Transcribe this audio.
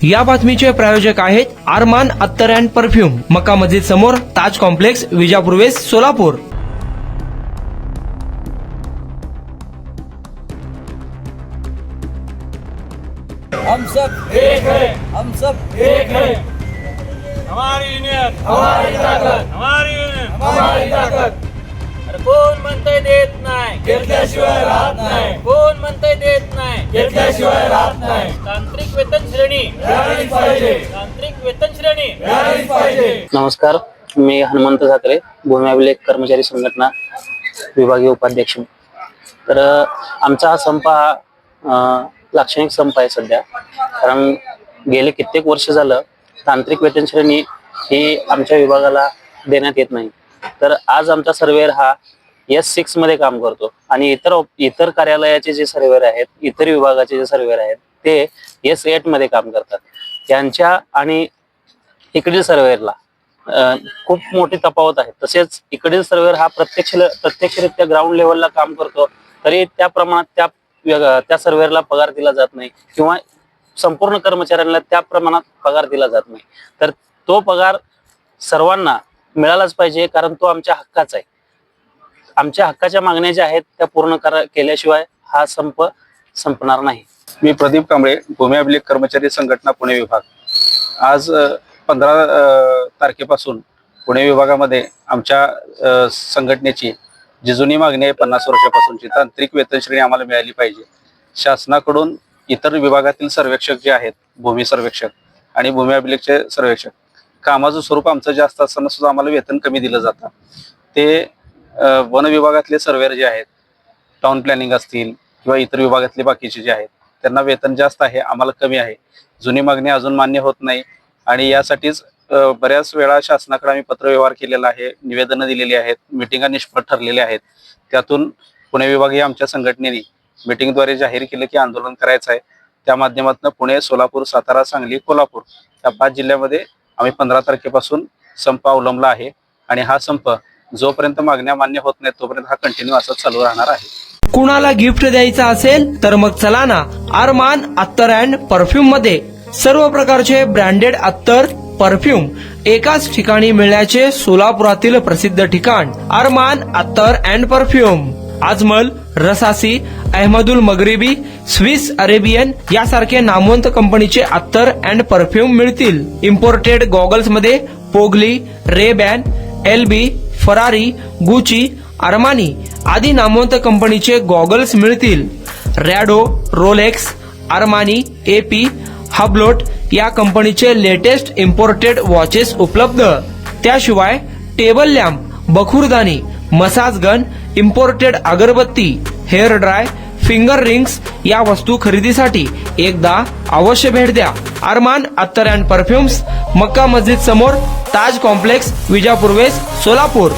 या बातमीचे प्रायोजक आहेत अरमान अत्तर अँड परफ्यूम, मक्का मस्जिद समोर, ताज कॉम्प्लेक्स, विजापूर वेस्ट, सोलापूर। हम सब एक है, हम सब एक है। हमारी यूनियन हमारी ताकद, हमारी यूनियन हमारी ताकद। अरे कोण म्हणतंय देत नाही, घेतल्याशिवाय राहत नाही। कोण म्हणतंय देत नाही, घेतल्याशिवाय राहत नाही। तांत्रिक वेतन श्रेणी मिळालीच पाहिजे, तांत्रिक वेतन श्रेणी मिळालीच पाहिजे। नमस्कार, मी हनुमंत झाकरे, भूमी अभिलेख कर्मचारी संघटना विभागीय उपाध्यक्ष। तर आमचा हा संप लाक्षणिक संप आहे सध्या, कारण गेले कित्येक वर्ष झालं तांत्रिक वेतन श्रेणी ही आमच्या विभागाला देण्यात येत नाही। तर आज आमचा सर्वेअर हा S6 मध्ये काम करतो आणि इतर कार्यालयाचे जे सर्वेअर आहेत, इतर विभागाचे जे सर्वेअर आहेत ते S8 मध्ये काम करतात। त्यांच्या आणि इकडील सर्वेअरला खूप मोठी तफावत आहे। तसेच इकडील सर्वेअर हा प्रत्यक्षरित्या ग्राउंड लेवलला काम करतो, तरी त्या प्रमाणात त्या सर्वेअरला पगार दिला जात नाही किंवा संपूर्ण कर्मचाऱ्यांना त्या प्रमाणात पगार दिला जात नाही। तर तो पगार सर्वांना मिळालाच पाहिजे, कारण तो आमच्या हक्काचा आहे। आमच्या हक्काच्या मागण्या ज्या आहेत त्या पूर्ण केल्याशिवाय हा संप संपणार नाही। मी प्रदीप कांबळे, भूमी अभिलेख कर्मचारी संघटना पुणे विभाग। आज 15 तारखेपासून पुणे विभागामध्ये आमच्या संघटनेची जी जुनी मागणी आहे 50 वर्षापासूनची तांत्रिक वेतन श्रेणी आम्हाला मिळाली पाहिजे। शासनाकडून इतर विभागातील सर्वेक्षक जे आहेत, भूमी सर्वेक्षक आणि भूमी अभिलेखचे सर्वेक्षक, कामाचं स्वरूप आमचं जास्त असताना सुद्धा आम्हाला वेतन कमी दिलं जातं। ते वन विभागातले सर्वेअर जे आहेत, टाउन प्लॅनिंग असतील किंवा इतर विभागातले बाकीचे जे आहेत, त्यांना वेतन जास्त आहे, आम्हाला कमी आहे। जुनी मागणी अजून मान्य होत नाही आणि यासाठीच बऱ्याच वेळा शासनाकडे आम्ही पत्रव्यवहार केलेला आहे, निवेदनं दिलेली आहेत, मिटिंगा निष्फळ ठरलेल्या आहेत। त्यातून पुणे विभागीय आमच्या संघटनेने मिटिंगद्वारे जाहीर केलं की आंदोलन करायचं आहे। त्या माध्यमातून पुणे, सोलापूर, सातारा, सांगली, कोल्हापूर या 5 जिल्ह्यामध्ये आम्ही 15 तारखेपासून संप अवलंबला आहे आणि हा संप जोपर्यंत मागण्या मान्य होत नाहीत तोपर्यंत हा कंटिन्यू असंच चालू राहणार आहे। कुणाला गिफ्ट द्यायचं असेल तर मग चला ना अरमान अत्तर अँड परफ्यूम मध्ये। सर्व प्रकारचे ब्रँडेड अत्तर, परफ्यूम एकाच ठिकाणी मिळण्याचे सोलापुरातील प्रसिद्ध ठिकाण Armaan Attar and perfume. Ajmal, Rasasi, Ahmed Al Maghribi, Swiss Arabian यासारखे नामवंत कंपनीचे अत्तर अँड परफ्यूम मिळतील। इम्पोर्टेड गॉगल्स मध्ये पोगली, Rayban, LB, Ferrari, Gucci, Armani आदी नामवंत कंपनीचे गॉगल्स मिळतील। Rado, Rolex, Armani, AP, Hublot या कंपनीचे लेटेस्ट इम्पोर्टेड वॉचेस उपलब्ध। त्याशिवाय टेबल लॅम्प, बखुरदानी, massage gun, imported agarbatti, hair dry, finger rings या वस्तू खरेदीसाठी एकदा अवश्य भेट द्या। अरमान अत्तर अँड परफ्यूम्स, मक्का मस्जिद समोर, ताज कॉम्प्लेक्स, विजापूर वेस्ट, सोलापूर।